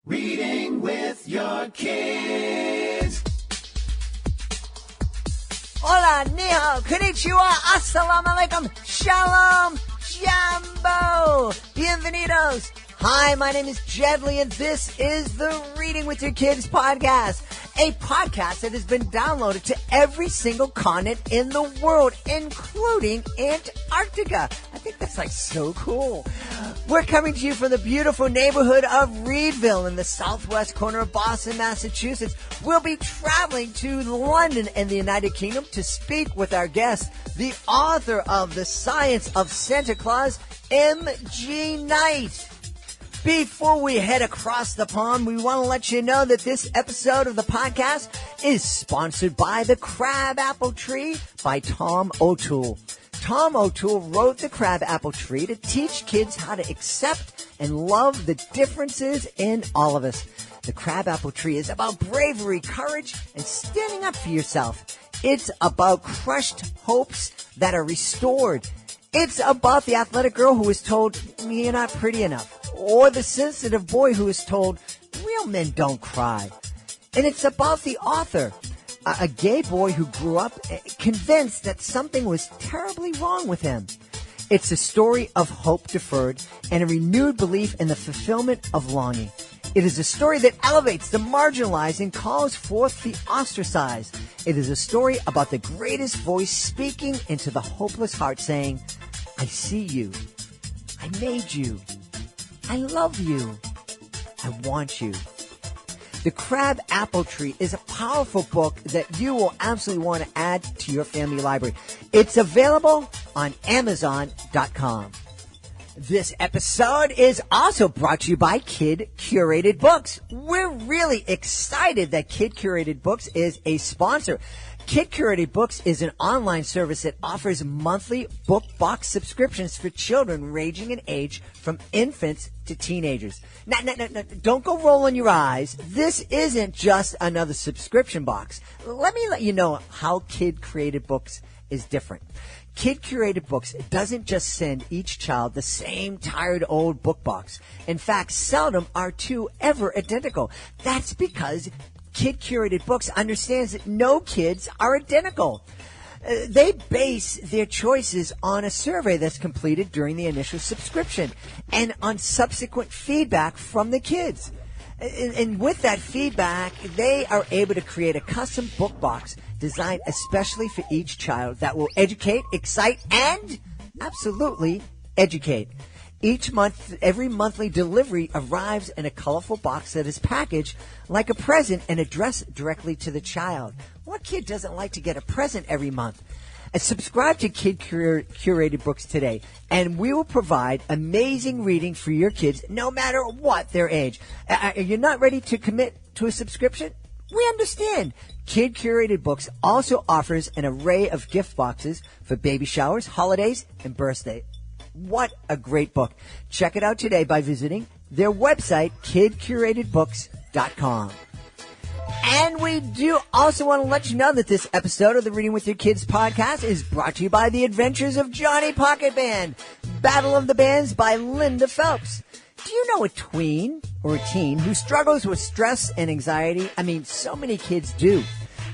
Reading with your kids. Hola, ni hao, konnichiwa, assalamu alaikum, shalom, jambo, bienvenidos. Hi, my name is Jedley, and this is the Reading with Your Kids podcast, a podcast that has been downloaded to every single continent in the world, including Antarctica. I think that's so cool. We're coming to you from the beautiful neighborhood of Reedville in the southwest corner of Boston, Massachusetts. We'll be traveling to London and the United Kingdom to speak with our guest, the author of The Science of Santa Claus, M.G. Knight. Before we head across the pond, we want to let you know that this episode of the podcast is sponsored by The Crab Apple Tree by Tom O'Toole. Tom O'Toole wrote The Crab Apple Tree to teach kids how to accept and love the differences in all of us. The Crab Apple Tree is about bravery, courage, and standing up for yourself. It's about crushed hopes that are restored. It's about the athletic girl who is told, "You're not pretty enough." Or the sensitive boy who is told, "Real men don't cry." And it's about the author, a gay boy who grew up convinced that something was terribly wrong with him. It's a story of hope deferred and a renewed belief in the fulfillment of longing. It is a story that elevates the marginalized and calls forth the ostracized. It is a story about the greatest voice speaking into the hopeless heart, saying, "I see you. I made you. I love you. I want you." The Crab Apple Tree is a powerful book that you will absolutely want to add to your family library. It's available on Amazon.com. This episode is also brought to you by Kid Curated Books. We're really excited that Kid Curated Books is a sponsor. Kid Curated Books is an online service that offers monthly book box subscriptions for children ranging in age from infants to teenagers. Now, don't go rolling your eyes. This isn't just another subscription box. Let me let you know how Kid Curated Books is different. Kid Curated Books doesn't just send each child the same tired old book box. In fact, seldom are two ever identical. That's because Kid Curated Books understands that no kids are identical. They base their choices on a survey that's completed during the initial subscription and on subsequent feedback from the kids. And with that feedback, they are able to create a custom book box designed especially for each child that will educate, excite, and absolutely educate. Each month, every monthly delivery arrives in a colorful box that is packaged like a present and addressed directly to the child. What kid doesn't like to get a present every month? Subscribe to Kid Curated Books today, and we will provide amazing reading for your kids no matter what their age. Are you not ready to commit to a subscription? We understand. Kid Curated Books also offers an array of gift boxes for baby showers, holidays, and birthdays. What a great book. Check it out today by visiting their website, kidcuratedbooks.com. And we do also want to let you know that this episode of the Reading with Your Kids podcast is brought to you by The Adventures of Johnny Pocket Band, Battle of the Bands by Linda Phelps. Do you know a tween or a teen who struggles with stress and anxiety? I mean, so many kids do.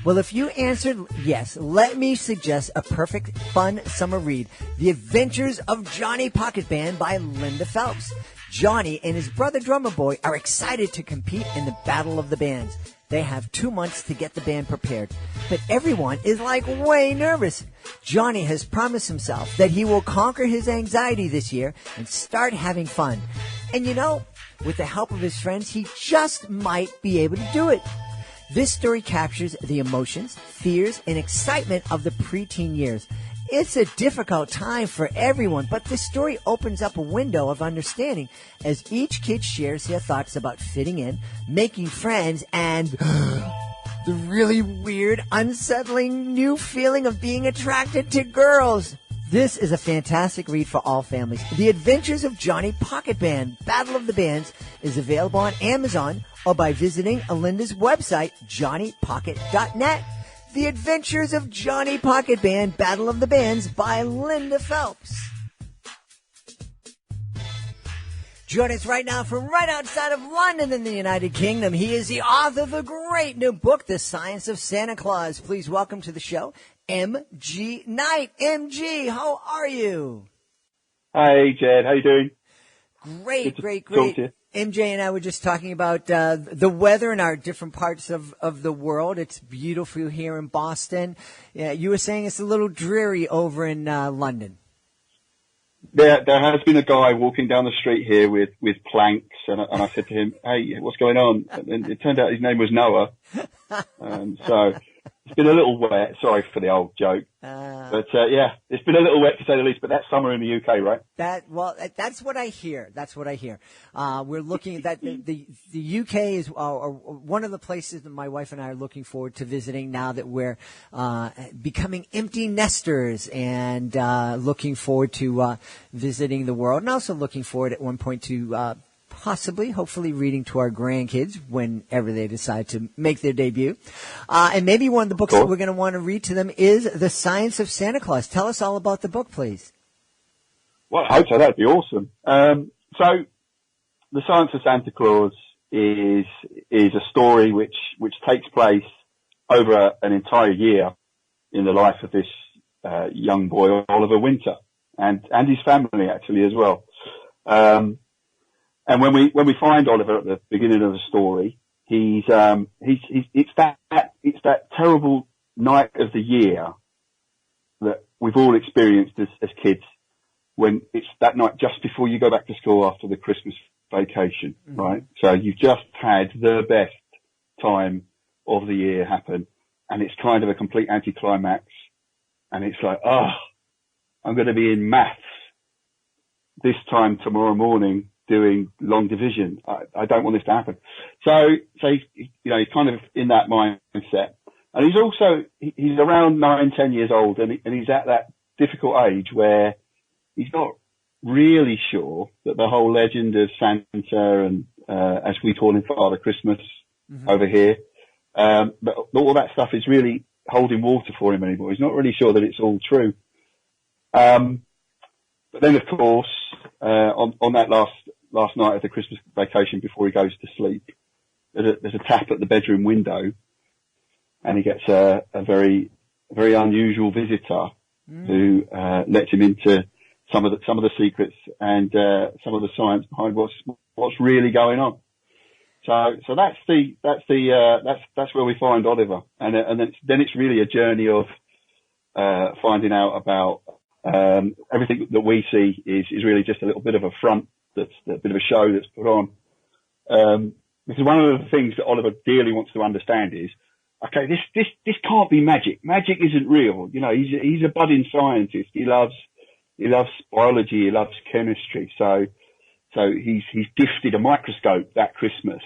Well, if you answered yes, let me suggest a perfect, fun summer read, The Adventures of Johnny Pocket Band by Linda Phelps. Johnny and his brother Drummer Boy are excited to compete in the Battle of the Bands. They have 2 months to get the band prepared, but everyone is way nervous. Johnny has promised himself that he will conquer his anxiety this year and start having fun. And with the help of his friends, he just might be able to do it. This story captures the emotions, fears, and excitement of the preteen years. It's a difficult time for everyone, but this story opens up a window of understanding as each kid shares their thoughts about fitting in, making friends, and the really weird, unsettling new feeling of being attracted to girls. This is a fantastic read for all families. The Adventures of Johnny Pocket Band, Battle of the Bands, is available on Amazon or by visiting Linda's website, johnnypocket.net. The Adventures of Johnny Pocket Band, Battle of the Bands by Linda Phelps. Joining us right now from right outside of London in the United Kingdom, he is the author of a great new book, The Science of Santa Claus. Please welcome to the show, M.G. Knight. M.G., how are you? Hi, Jed. How you doing? Great. MJ and I were just talking about the weather in our different parts of the world. It's beautiful here in Boston. Yeah, you were saying it's a little dreary over in London. There has been a guy walking down the street here with planks, and I said to him, "Hey, what's going on?" And it turned out his name was Noah. So it's been a little wet. Sorry for the old joke, but yeah, it's been a little wet to say the least. But that's summer in the UK, right? That's what I hear. We're looking at that. The UK is one of the places that my wife and I are looking forward to visiting now that we're becoming empty nesters, and looking forward to visiting the world, and also looking forward at one point to hopefully reading to our grandkids whenever they decide to make their debut. And maybe one of the books that we're going to want to read to them is The Science of Santa Claus. Tell us all about the book, please. Well, I hope so. That'd be awesome. So The Science of Santa Claus is a story which takes place over an entire year in the life of this young boy, Oliver Winter, and his family actually as well. And when we find Oliver at the beginning of the story, it's that terrible night of the year that we've all experienced as kids, when it's that night just before you go back to school after the Christmas vacation, right? So you've just had the best time of the year happen, and it's kind of a complete anticlimax, and it's like, I'm going to be in maths this time tomorrow morning doing long division. I don't want this to happen. So he's kind of in that mindset. And he's around 9-10 years old, and he's at that difficult age where he's not really sure that the whole legend of Santa and, as we call him, Father Christmas over here, but all that stuff is really holding water for him anymore. He's not really sure that it's all true. But then, of course, on that last night of the Christmas vacation before he goes to sleep, there's a tap at the bedroom window, and he gets a very, very unusual visitor who lets him into some of the secrets and some of the science behind what's really going on. So that's where we find Oliver, and then it's really a journey of finding out about everything that we see is really just a little bit of a front. That's a bit of a show that's put on. Because one of the things that Oliver dearly wants to understand is, okay, this can't be magic. Magic isn't real. You know, he's a budding scientist. He loves biology. He loves chemistry. So he's gifted a microscope that Christmas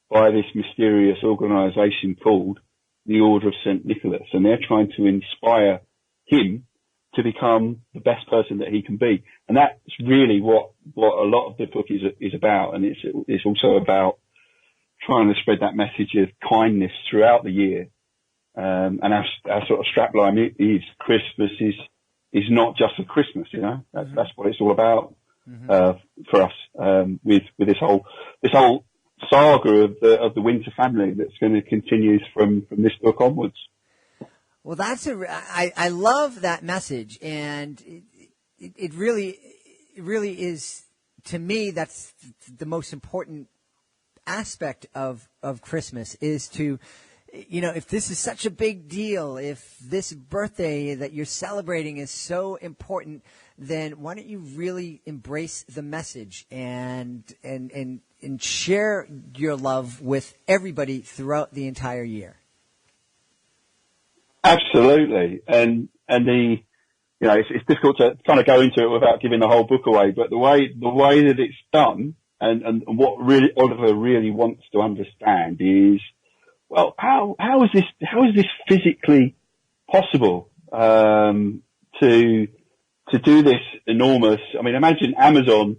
by this mysterious organisation called the Order of St. Nicholas, and they're trying to inspire him to become the best person that he can be. And that's really what a lot of the book is about. And it's also about trying to spread that message of kindness throughout the year. And our sort of strapline is Christmas is not just for Christmas, you know. That's what it's all about, for us, with this whole saga of the Winter family that's going to continue from this book onwards. Well, I love that message, and it really is, to me, that's the most important aspect of Christmas, is to, if this is such a big deal, if this birthday that you're celebrating is so important, then why don't you really embrace the message and share your love with everybody throughout the entire year? Absolutely, and it's difficult to kind of go into it without giving the whole book away. But the way that it's done, and what really Oliver really wants to understand is, well, how is this physically possible to do this enormous? I mean, imagine Amazon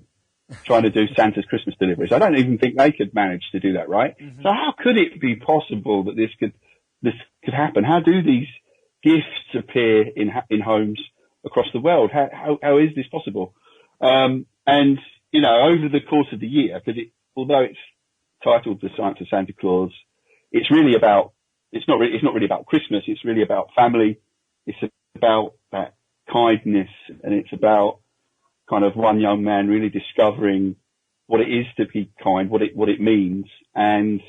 trying to do Santa's Christmas deliveries. I don't even think they could manage to do that, right? So how could it be possible that this could happen? How do these gifts appear in homes across the world? How is this possible? And over the course of the year, because although it's titled The Science of Santa Claus, it's not really about Christmas. It's really about family. It's about that kindness, and it's about kind of one young man really discovering what it is to be kind, what it means, and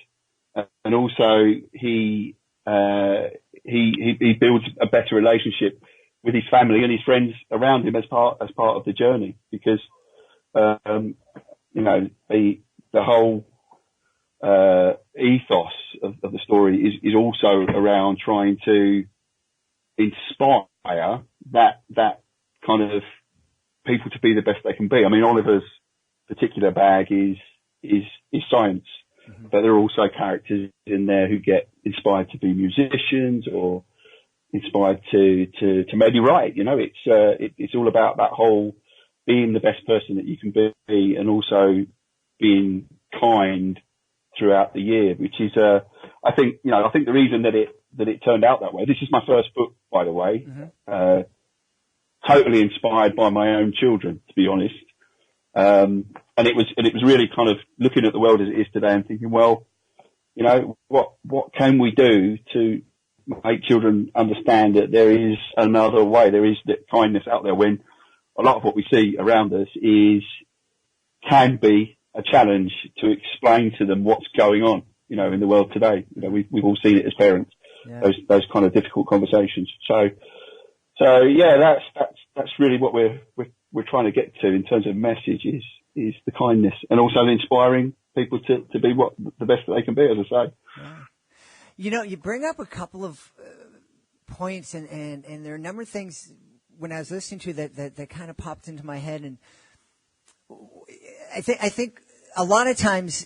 also he builds a better relationship with his family and his friends around him as part of the journey, because the whole ethos of the story is also around trying to inspire that kind of people to be the best they can be. I mean, Oliver's particular bag is science, mm-hmm. but there are also characters in there who get inspired to be musicians or inspired to maybe write. It's all about that whole being the best person that you can be, and also being kind throughout the year, which is I think the reason that it turned out that way. This is my first book, by the way. Mm-hmm. Totally inspired by my own children, to be honest. And it was really kind of looking at the world as it is today and thinking, well, what can we do to make children understand that there is another way, there is that kindness out there, when a lot of what we see around us can be a challenge to explain to them what's going on, in the world today. We've all seen it as parents, yeah. those kind of difficult conversations. So yeah, that's really what we're trying to get to in terms of message is the kindness, and also inspiring people to be the best that they can be, as I say. Yeah. You bring up a couple of points, and there are a number of things when I was listening to that kind of popped into my head, and I think a lot of times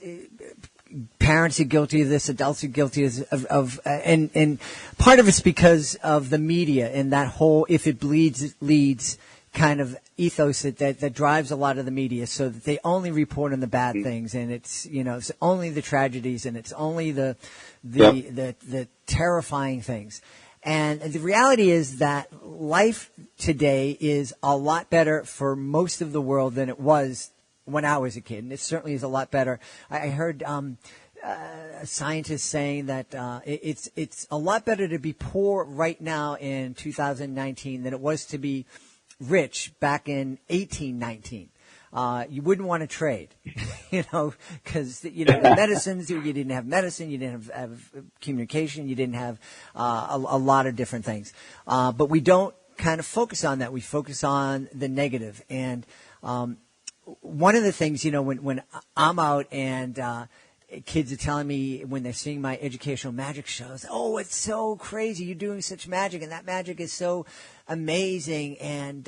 parents are guilty of this, adults are guilty of and part of it's because of the media and that whole if it bleeds, it leads kind of ethos that drives a lot of the media, so that they only report on the bad things, and it's it's only the tragedies, and it's only the terrifying things. And the reality is that life today is a lot better for most of the world than it was when I was a kid, and it certainly is a lot better. I heard a scientist saying that it's a lot better to be poor right now in 2019 than it was to be rich back in 1819. You wouldn't want to trade, because the medicines, you didn't have medicine, you didn't have communication, you didn't have a lot of different things. But we don't kind of focus on that. We focus on the negative. And one of the things, when I'm out and kids are telling me when they're seeing my educational magic shows, oh, it's so crazy, you're doing such magic, and that magic is so amazing, and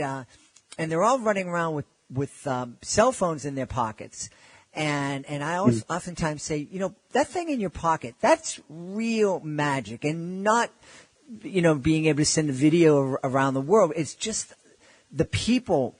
they're all running around with cell phones in their pockets, and I always oftentimes say, that thing in your pocket, that's real magic, and not being able to send a video around the world. It's just the people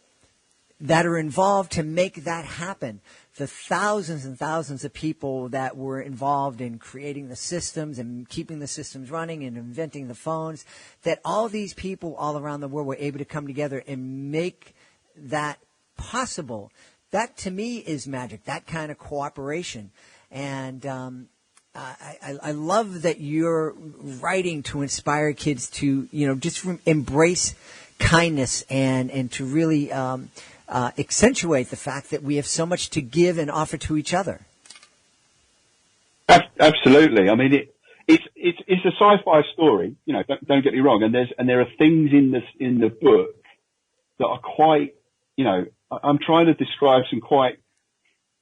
that are involved to make that happen. The thousands and thousands of people that were involved in creating the systems and keeping the systems running and inventing the phones, that all these people all around the world were able to come together and make that possible. That, to me, is magic, that kind of cooperation. And I love that you're writing to inspire kids to, just embrace kindness and to really accentuate the fact that we have so much to give and offer to each other. Absolutely. I mean, it's a sci-fi story. Don't get me wrong. And there are things in the book that are quite, I'm trying to describe some quite,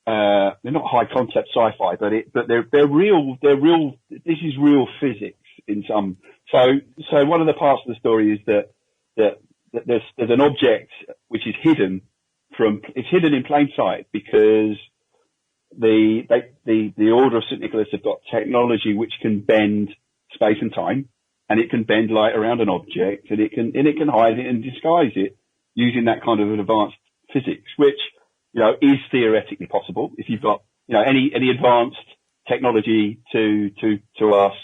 they're not high concept sci-fi, but they're real. This is real physics in some. So one of the parts of the story is that there's an object which is hidden in plain sight, because the Order of St. Nicholas have got technology which can bend space and time, and it can bend light around an object, and it can hide it and disguise it using that kind of advanced physics, which is theoretically possible. If you've got any advanced technology to us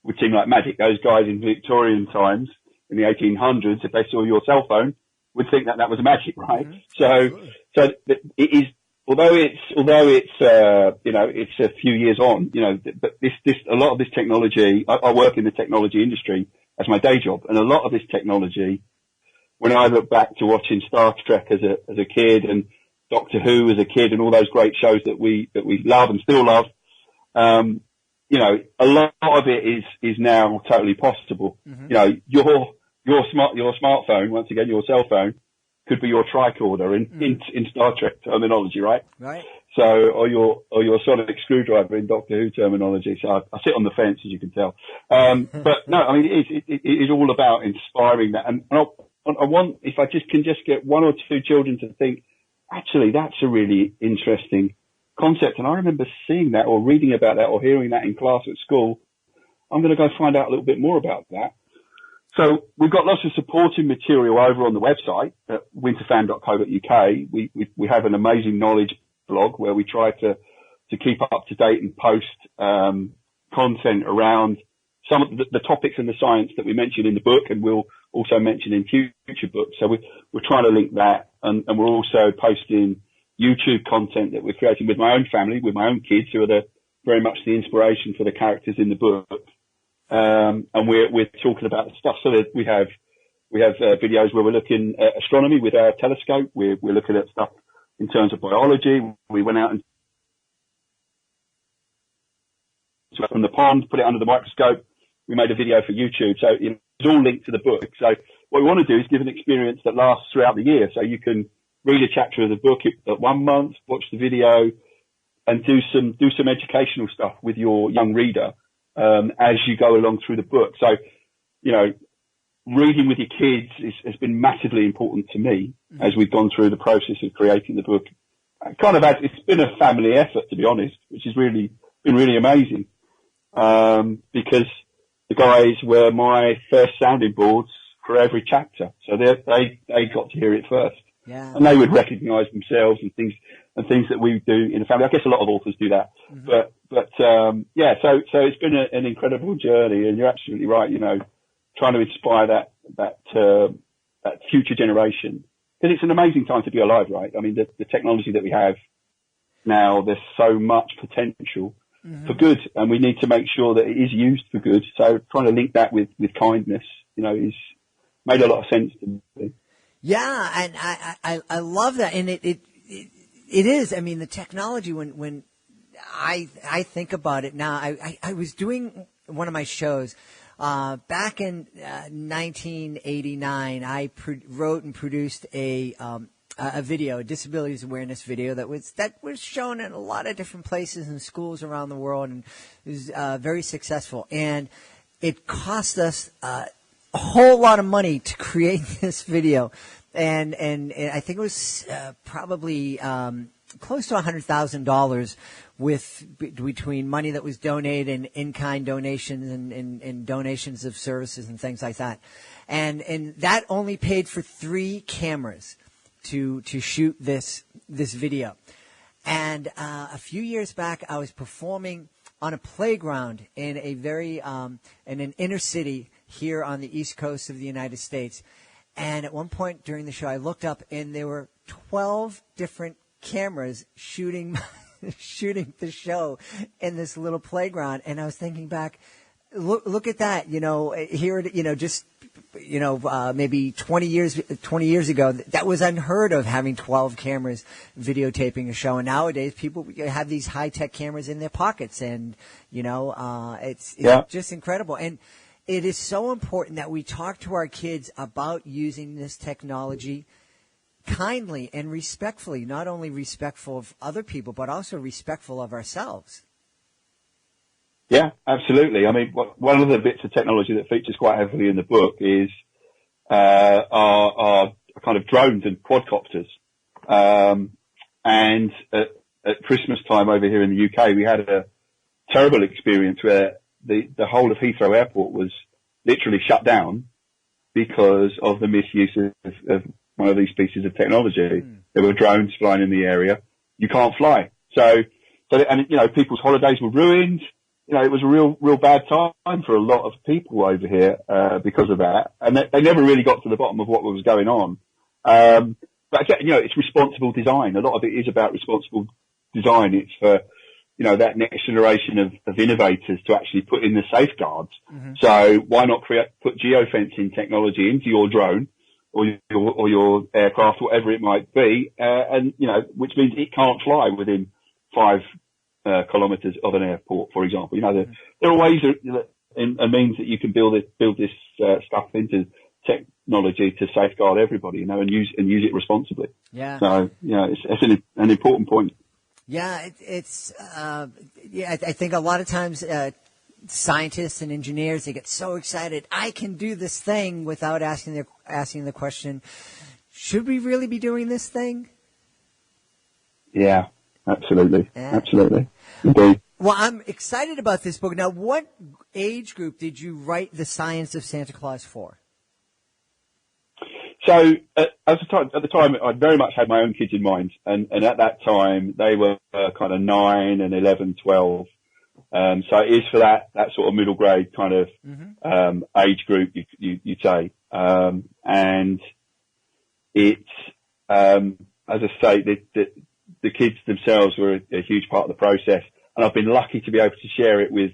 would seem like magic. Those guys in Victorian times in the 1800s, if they saw your cell phone, would think that was magic, right? Mm-hmm. So it it's a few years on, but a lot of this technology, I work in the technology industry as my day job, and a lot of this technology, when I look back to watching Star Trek as a kid and Doctor Who as a kid and all those great shows that we love and still love, a lot of it is now totally possible. Mm-hmm. Your smartphone, once again, your cell phone, could be your tricorder in Star Trek terminology, right? Right. So, or your sonic screwdriver in Doctor Who terminology. So I sit on the fence, as you can tell. But no, I mean, it is all about inspiring that. And I want, if I can get one or two children to think, actually, that's a really interesting concept. And I remember seeing that or reading about that or hearing that in class at school. I'm going to go find out a little bit more about that. So we've got lots of supporting material over on the website at winterfan.co.uk. We have an amazing knowledge blog where we try to keep up to date and post content around some of the topics and the science that we mentioned in the book, and we'll also mention in future books. So we're trying to link that, and we're also posting YouTube content that we're creating with my own family, with my own kids, who are very much the inspiration for the characters in the book. And we're talking about the stuff so that we have videos where we're looking at astronomy with our telescope. We're looking at stuff in terms of biology. We went out and from the pond, put it under the microscope. We made a video for YouTube. So it's all linked to the book. So what we want to do is give an experience that lasts throughout the year. So you can read a chapter of the book at 1 month, watch the video, and do some educational stuff with your young reader as you go along through the book. So, reading with your kids has been massively important to me as we've gone through the process of creating the book. It's been a family effort, to be honest, which has been really amazing. Because the guys were my first sounding boards for every chapter. So they got to hear it first. Yeah. And they would recognise themselves and things that we do in the family. I guess a lot of authors do that. Mm-hmm. So it's been an incredible journey, and you're absolutely right, trying to inspire that future generation. Because it's an amazing time to be alive, right? I mean, the technology that we have now, there's so much potential for good, and we need to make sure that it is used for good. So trying to link that with kindness, is made a lot of sense to me. Yeah, and I love that, and it is. I mean, the technology. When I think about it now, I was doing one of my shows back in 1989. I wrote and produced a video, a disabilities awareness video that was shown in a lot of different places and schools around the world, and it was very successful. And it cost us a whole lot of money to create this video, and I think it was probably close to $100,000 between money that was donated and in-kind donations and donations of services and things like that, and that only paid for 3 cameras to shoot this video. And a few years back, I was performing on a playground in a in an inner city here on the East Coast of the United States. And at one point during the show, I looked up, and there were 12 different cameras shooting the show in this little playground. And I was thinking back, look at that, here, just maybe 20 years ago, that was unheard of, having 12 cameras videotaping a show. And nowadays, people have these high-tech cameras in their pockets, and it's just incredible. And it is so important that we talk to our kids about using this technology kindly and respectfully, not only respectful of other people, but also respectful of ourselves. Yeah, absolutely. I mean, one of the bits of technology that features quite heavily in the book is our kind of drones and quadcopters. And at Christmas time over here in the UK, we had a terrible experience where the whole of Heathrow Airport was literally shut down because of the misuse of one of these pieces of technology. There were drones flying in the area. You can't fly. So, people's holidays were ruined. It was a real bad time for a lot of people over here, because of that. And they never really got to the bottom of what was going on. but again, it's responsible design. A lot of it is about responsible design. It's for, that next generation of innovators to actually put in the safeguards. Mm-hmm. So why not put geofencing technology into your drone or your aircraft, whatever it might be, and which means it can't fly within 5 kilometers of an airport, for example. There are ways and means that you can build this stuff into technology to safeguard everybody, and use it responsibly. Yeah. So it's an important point. Yeah, I think a lot of times scientists and engineers, they get so excited, I can do this thing, without asking the question, should we really be doing this thing? Yeah, absolutely. Absolutely. Indeed. Well, I'm excited about this book. Now, what age group did you write The Science of Santa Claus for? So at the time, I very much had my own kids in mind, and at that time they were kind of 9 and 11, 12. So it is for that sort of middle grade kind of age group, you'd say. And it's as I say, the kids themselves were a huge part of the process, and I've been lucky to be able to share it with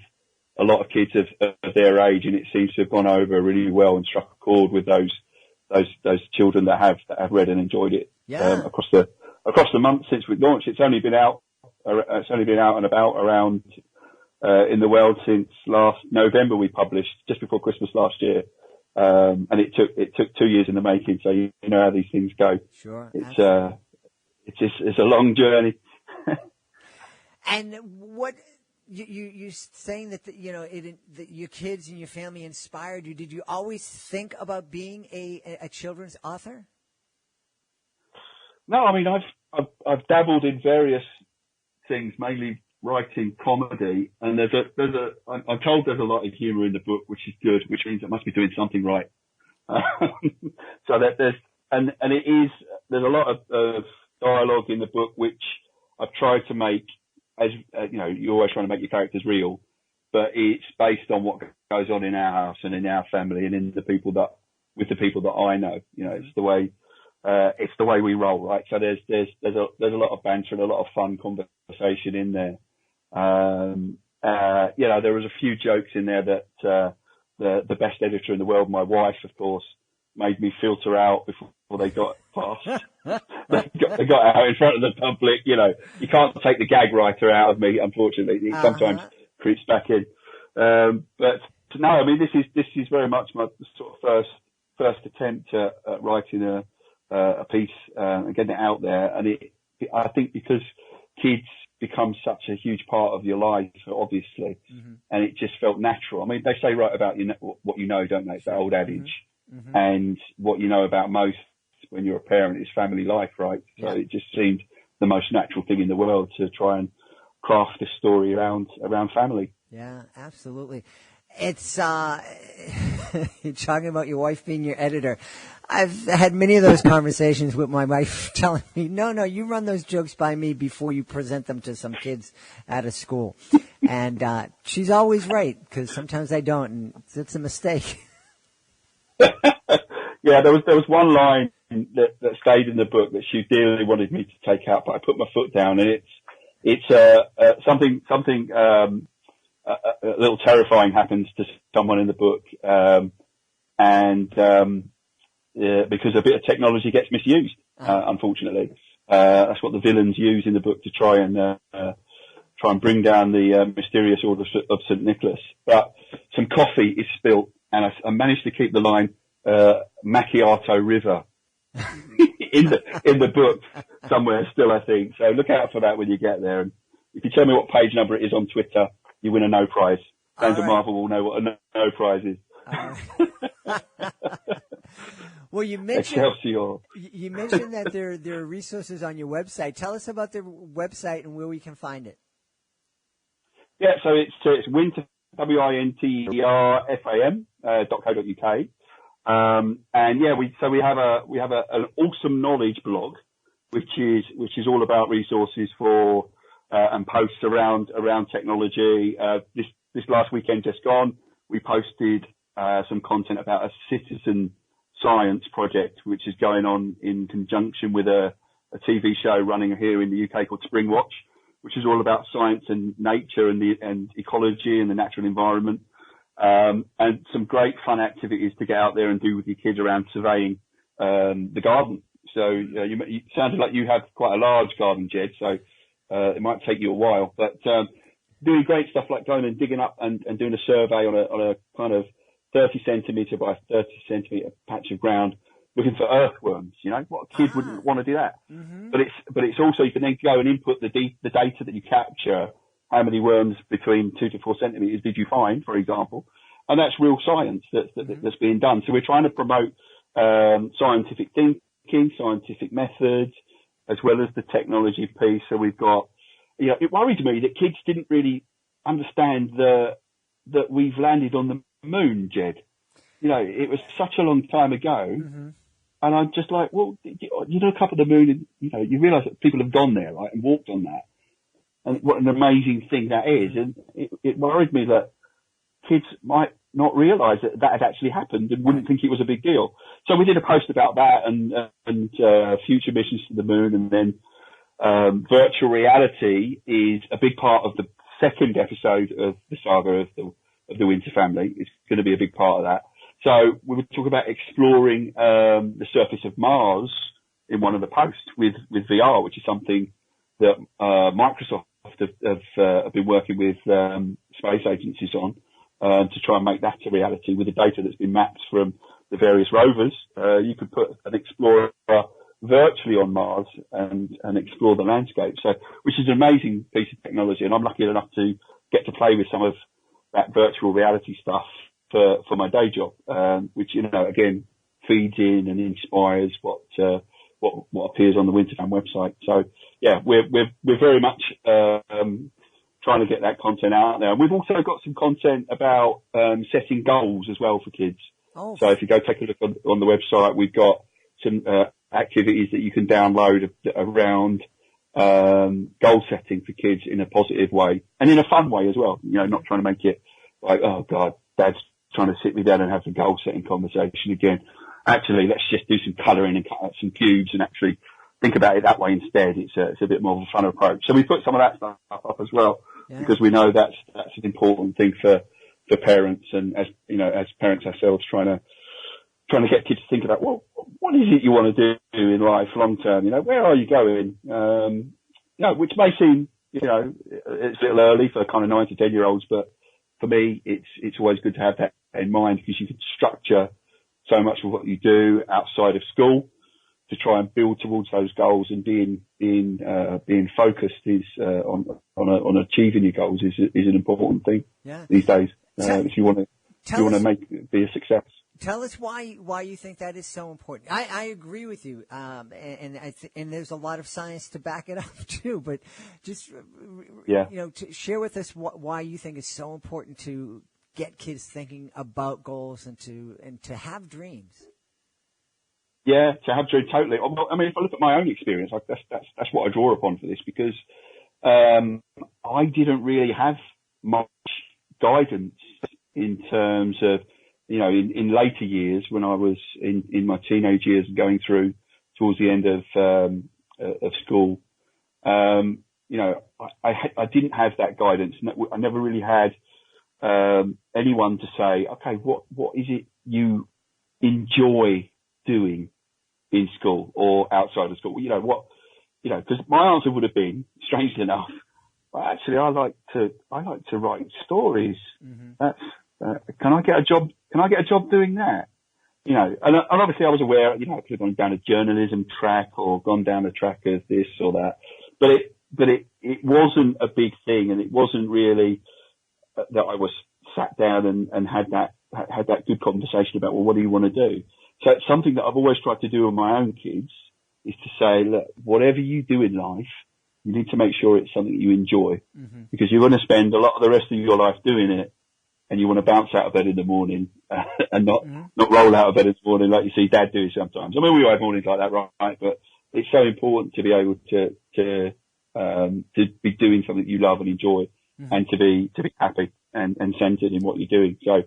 a lot of kids of their age, and it seems to have gone over really well and struck a chord with those children that have read and enjoyed it. Yeah. Across the month since we launched. It's only been out and about around in the world since last November. We published just before Christmas last year, and it took 2 years in the making. So you know how these things go. Sure. It's a long journey. And what you saying that that your kids and your family inspired you? Did you always think about being a children's author? No, I mean I've dabbled in various things, mainly writing comedy, and I'm told there's a lot of humour in the book, which is good, which means I must be doing something right. So that there's a lot of dialogue in the book, which I've tried to make. As you're always trying to make your characters real, but it's based on what goes on in our house and in our family and with the people that I know. It's the way we roll, right? So there's a lot of banter and a lot of fun conversation in there. There was a few jokes in there that the best editor in the world, my wife, of course, made me filter out before they got past. they got out in front of the public. You can't take the gag writer out of me, unfortunately. It sometimes creeps back in. But no, I mean, this is very much my sort of first attempt at writing a piece and getting it out there. And I think because kids become such a huge part of your life, obviously, and it just felt natural. I mean, they say write about what you know, don't they? It's that old adage. And what you know about most when you're a parent is family life, right? So it just seemed the most natural thing in the world to try and craft a story around family. Yeah, absolutely. It's you're talking about your wife being your editor. I've had many of those conversations with my wife telling me, no, you run those jokes by me before you present them to some kids at a school. And she's always right, because sometimes I don't, and it's a mistake. Yeah, there was one line that stayed in the book that she dearly wanted me to take out, but I put my foot down, and it's something a little terrifying happens to someone in the book, because a bit of technology gets misused, unfortunately. That's what the villains use in the book to try and bring down the mysterious order of St. Nicholas. But some coffee is spilt, and I managed to keep the line Macchiato River in the book somewhere still, I think. So look out for that when you get there. And if you tell me what page number it is on Twitter, you win a no prize. Fans of Marvel will know what a no prize is. Well, you mentioned that there are resources on your website. Tell us about the website and where we can find it. Yeah, so it's winter, winterfam.co.uk. And yeah, we have an awesome knowledge blog, which is all about resources for and posts around technology. This last weekend just gone, we posted some content about a citizen science project, which is going on in conjunction with a TV show running here in the UK called Spring Watch, which is all about science and nature and ecology and the natural environment. And some great fun activities to get out there and do with your kids around surveying the garden. So you sounded like you have quite a large garden, Jed, so it might take you a while. But doing great stuff like going and digging up and doing a survey on a kind of 30 centimetre by 30 centimetre patch of ground, looking for earthworms. What kid wouldn't want to do that? Mm-hmm. But it's also, you can then go and input the data that you capture. How many worms between 2 to 4 centimetres did you find, for example? And that's real science that's being done. So we're trying to promote scientific thinking, scientific methods, as well as the technology piece. So we've got, it worried me that kids didn't really understand that we've landed on the moon, Jed. It was such a long time ago. Mm-hmm. And I'm just like, well, you look up at the moon and, you realise that people have gone there, right, and walked on that. And what an amazing thing that is. And it worried me that kids might not realise that had actually happened and wouldn't think it was a big deal. So we did a post about that and future missions to the moon. And then virtual reality is a big part of the second episode of the saga of the Winter Family. It's going to be a big part of that. So we would talk about exploring the surface of Mars in one of the posts with VR, which is something that Microsoft have been working with space agencies on to try and make that a reality with the data that's been mapped from the various rovers. You could put an explorer virtually on Mars and explore the landscape. So, which is an amazing piece of technology, and I'm lucky enough to get to play with some of that virtual reality stuff for my day job, which again feeds in and inspires what appears on the Winterfam website. So yeah, we're very much trying to get that content out there. And we've also got some content about setting goals as well for kids. Oh. So if you go take a look on the website, we've got some activities that you can download around goal setting for kids in a positive way and in a fun way as well. Not trying to make it like, oh God, Dad's trying to sit me down and have a goal setting conversation again. Actually, let's just do some colouring and cut out some cubes and actually think about it that way instead. It's a bit more of a fun approach. So we put some of that stuff up as well, because we know that's an important thing for parents, and as parents ourselves trying to get kids to think about, well, what is it you want to do in life long term? Where are you going? Which may seem, it's a little early for kind of 9 to 10 year olds, but for me, it's always good to have that in mind, because you can structure so much of what you do outside of school to try and build towards those goals, and being focused is on achieving your goals is an important thing these days. If you want to be a success. Tell us why you think that is so important. I agree with you, and there's a lot of science to back it up too. But just to share with us why you think it's so important to get kids thinking about goals and to have dreams. Yeah, to have dreams, totally. I mean, if I look at my own experience, that's what I draw upon for this, because I didn't really have much guidance in terms of, in later years when I was in my teenage years and going through towards the end of school. I didn't have that guidance. I never really had anyone to say, okay, what is it you enjoy doing in school or outside of school? Because my answer would have been, strangely enough, well, actually, I like to write stories. Mm-hmm. Can I get a job? Can I get a job doing that? And obviously I was aware, I could have gone down a journalism track or gone down a track of this or that, but it wasn't a big thing, and it wasn't really that I was sat down and had that good conversation about, well, what do you want to do? So it's something that I've always tried to do with my own kids, is to say, look, whatever you do in life, you need to make sure it's something that you enjoy, mm-hmm. because you're going to spend a lot of the rest of your life doing it, and you want to bounce out of bed in the morning and not roll out of bed in the morning like you see Dad do sometimes. I mean, we all have mornings like that, right? But it's so important to be able to be doing something you love and enjoy, mm-hmm. and to be happy and centered in what you're doing. So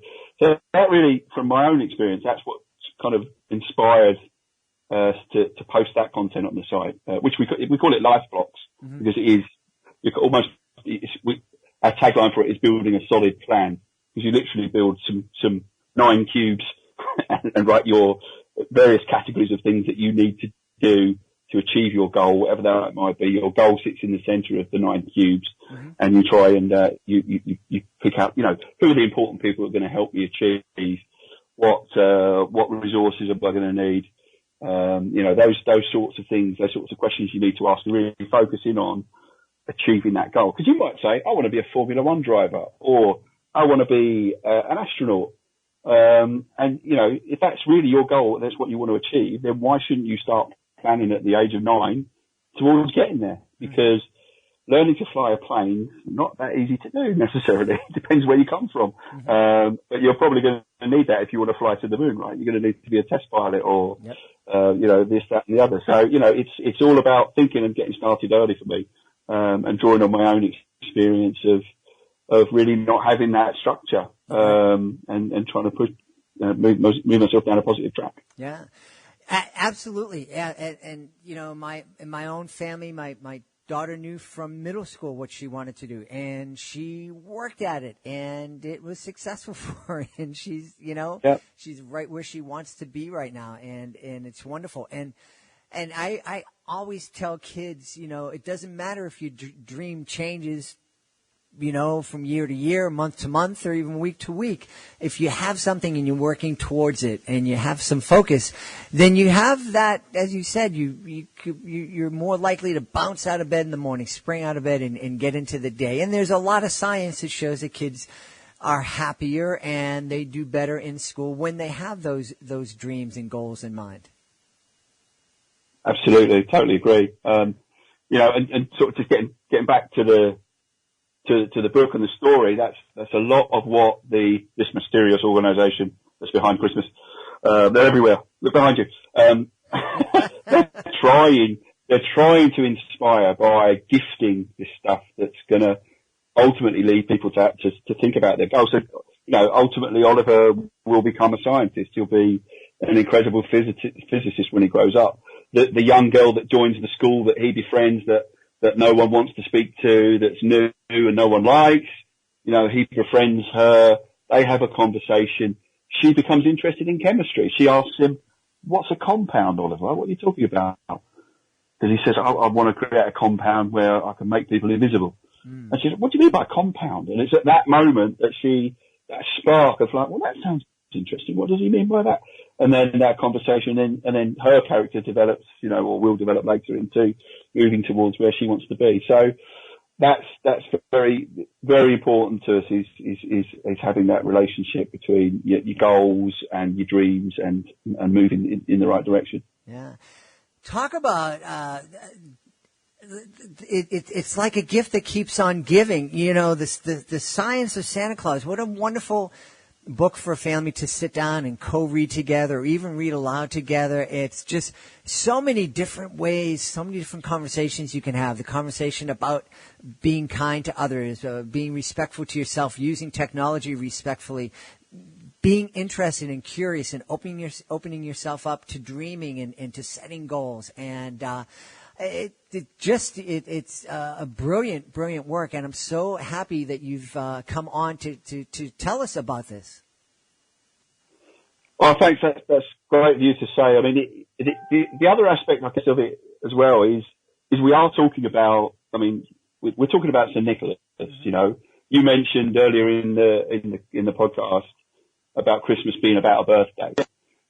that really, from my own experience, that's what kind of inspired us to post that content on the site, which we call it life blocks, because it is, our tagline for it is building a solid plan, because you literally build some 9 cubes and write your various categories of things that you need to do to achieve your goal, whatever that might be. Your goal sits in the center of the 9 cubes, and you try and you pick out, who are the important people who are going to help you achieve what resources am I going to need. Those sorts of things, those sorts of questions you need to ask and really focus in on achieving that goal. Because you might say, I want to be a Formula One driver, or I want to be an astronaut. If that's really your goal, that's what you want to achieve, then why shouldn't you start planning at the age of 9 towards getting there? Because learning to fly a plane is not that easy to do necessarily. It depends where you come from. But you're probably going to need that if you want to fly to the moon, right? You're going to need to be a test pilot or, this, that and the other. So, it's all about thinking and getting started early for me, and drawing on my own experience of really not having that structure, and trying to push, move myself down a positive track. Yeah. Absolutely. Yeah. And in my own family, my daughter knew from middle school what she wanted to do, and she worked at it, and it was successful for her. And she's, she's right where she wants to be right now. And it's wonderful. And I always tell kids, it doesn't matter if your dream changes, from year to year, month to month, or even week to week. If you have something and you're working towards it and you have some focus, then you have that, as you said, you're more likely to bounce out of bed in the morning, spring out of bed and get into the day. And there's a lot of science that shows that kids are happier and they do better in school when they have those dreams and goals in mind. Absolutely. Totally agree. And sort of just getting back to the book and the story, that's a lot of what this mysterious organisation that's behind Christmas, they're everywhere. Look behind you. They're trying to inspire by gifting this stuff that's going to ultimately lead people to think about their goals. So, ultimately Oliver will become a scientist. He'll be an incredible physicist when he grows up. The young girl that joins the school that he befriends, that no one wants to speak to, that's new and no one likes. He befriends her. They have a conversation. She becomes interested in chemistry. She asks him, "What's a compound, Oliver? What are you talking about?" Because he says, I want to create a compound where I can make people invisible. And she says, "What do you mean by compound?" And it's at that moment that that spark of like, well, that sounds interesting. What does he mean by that? And then that conversation, and then her character develops, or will develop later into moving towards where she wants to be. So that's very, very important to us is having that relationship between your goals and your dreams and moving in the right direction. Yeah. Talk about, it's like a gift that keeps on giving. The Science of Santa Claus. What a wonderful book for a family to sit down and co-read together, or even read aloud together. It's just so many different ways, so many different conversations you can have. The conversation about being kind to others, being respectful to yourself, using technology respectfully, being interested and curious, and opening yourself up to dreaming and to setting goals. And it's a brilliant work, and I'm so happy that you've come on to tell us about this. Well, thanks. That's great of you to say. I mean, the other aspect, I guess, of it as well is we are talking about. I mean, we're talking about St. Nicholas. You mentioned earlier in the podcast about Christmas being about a birthday.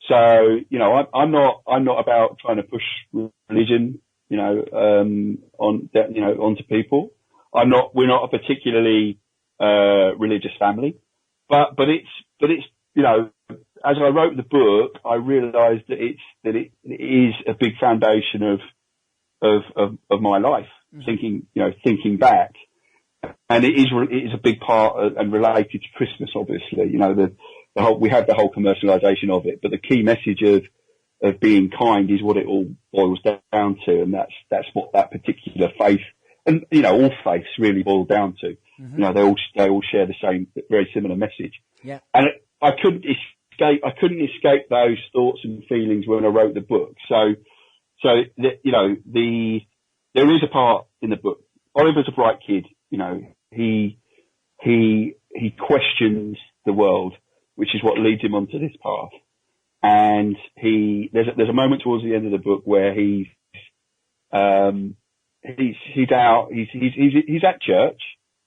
So I'm not about trying to push religion onto people. We're not a particularly religious family, but it's as I wrote the book, I realised that it is a big foundation of my life. Thinking back, and it is a big part and related to Christmas. Obviously, we have the whole commercialisation of it, but the key message of being kind is what it all boils down to, and that's what that particular faith, and all faiths really boil down to. They all share the same, very similar message. Yeah. And I couldn't escape couldn't escape those thoughts and feelings when I wrote the book. So there is a part in the book. Oliver's a bright kid. He questions the world, which is what leads him onto this path. And there's a moment towards the end of the book where he's out. He's at church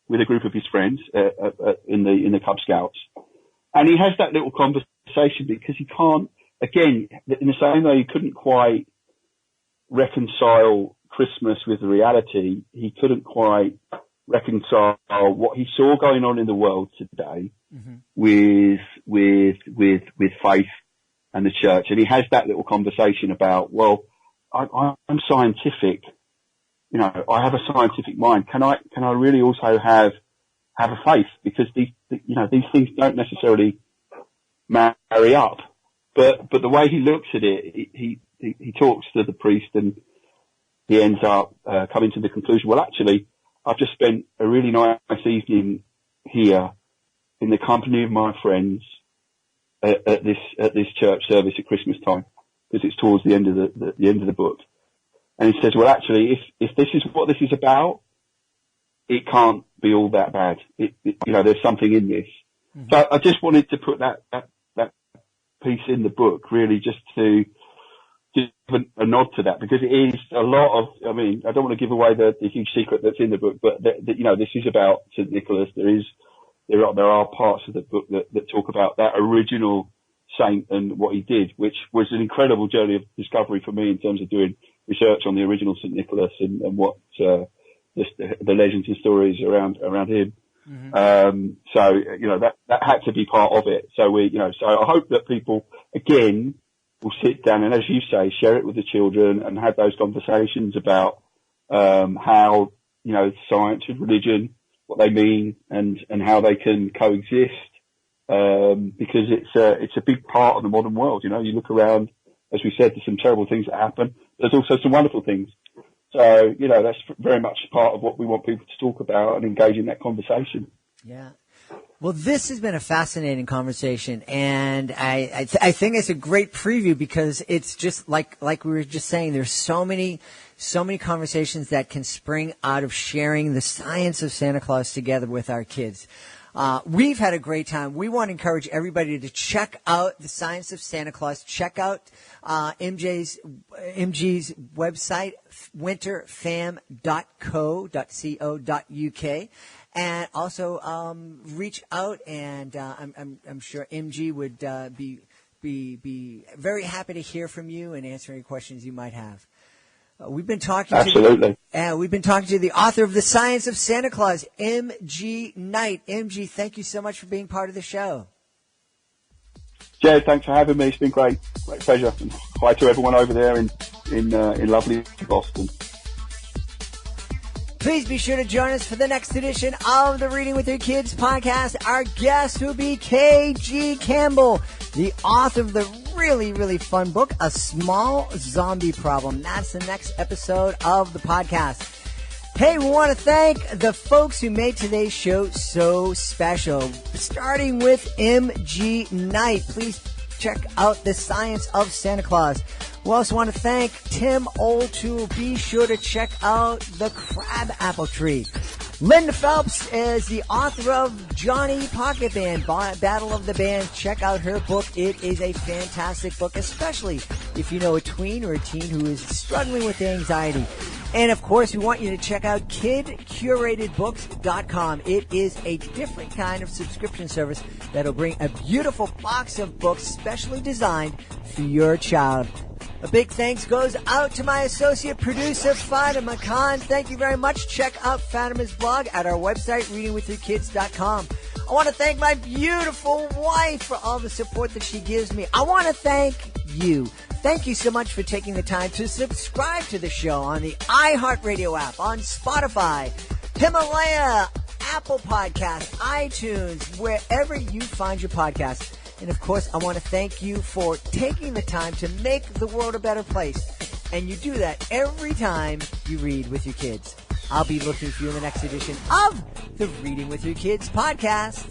with a group of his friends in the Cub Scouts, and he has that little conversation because he can't. Again, in the same way he couldn't quite reconcile Christmas with the reality, he couldn't quite reconcile what he saw going on in the world today with faith and the church. And he has that little conversation about, well, I'm scientific. I have a scientific mind. Can I really also have a faith? Because these things don't necessarily marry up. But the way he looks at it, he talks to the priest and he ends up coming to the conclusion, well, actually, I've just spent a really nice evening here in the company of my friends at this church service at Christmas time, because it's towards the end of the end of the book. And he says, well, actually, if this is what this is about, it can't be all that bad. There's something in this. Mm-hmm. So I just wanted to put that piece in the book, really, just to give a nod to that, because it is a lot of, I don't want to give away the huge secret that's in the book, but this is about St. Nicholas. There are parts of the book that talk about that original saint and what he did, which was an incredible journey of discovery for me in terms of doing research on the original St. Nicholas and what the legends and stories around him. Mm-hmm. That had to be part of it. So so I hope that people again will sit down and, as you say, share it with the children and have those conversations about how science and religion, what they mean, and how they can coexist. Because it's a big part of the modern world. You look around, as we said, there's some terrible things that happen. There's also some wonderful things. So, that's very much part of what we want people to talk about and engage in that conversation. Yeah. Well, this has been a fascinating conversation, and I think it's a great preview because it's just like we were just saying, there's so many conversations that can spring out of sharing the science of Santa Claus together with our kids. We've had a great time. We want to encourage everybody to check out the Science of Santa Claus. Check out MG's website, winterfam.co.uk, and also reach out. And I'm sure MG would be very happy to hear from you and answer any questions you might have. We've been talking Absolutely. We've been talking to the author of The Science of Santa Claus, M.G. Knight. M.G., thank you so much for being part of the show. Jed, thanks for having me. It's been great pleasure. And hi to everyone over there in lovely Boston. Please be sure to join us for the next edition of the Reading with Your Kids podcast. Our guest will be K.G. Campbell, the author of the really, really fun book, A Small Zombie Problem. That's the next episode of the podcast. Hey, we want to thank the folks who made today's show so special, starting with M.G. Knight. Please check out The Science of Santa Claus. We also want to thank Tim O'Toole. Be sure to check out The Crab Apple Tree. Linda Phelps is the author of Johnny Pocket Band, Battle of the Bands. Check out her book. It is a fantastic book, especially if you know a tween or a teen who is struggling with anxiety. And, of course, we want you to check out kidcuratedbooks.com. It is a different kind of subscription service that will bring a beautiful box of books specially designed for your child. A big thanks goes out to my associate producer, Fatima Khan. Thank you very much. Check out Fatima's blog at our website, readingwithyourkids.com. I want to thank my beautiful wife for all the support that she gives me. I want to thank you. Thank you so much for taking the time to subscribe to the show on the iHeartRadio app, on Spotify, Himalaya, Apple Podcasts, iTunes, wherever you find your podcasts. And, of course, I want to thank you for taking the time to make the world a better place. And you do that every time you read with your kids. I'll be looking for you in the next edition of the Reading with Your Kids podcast.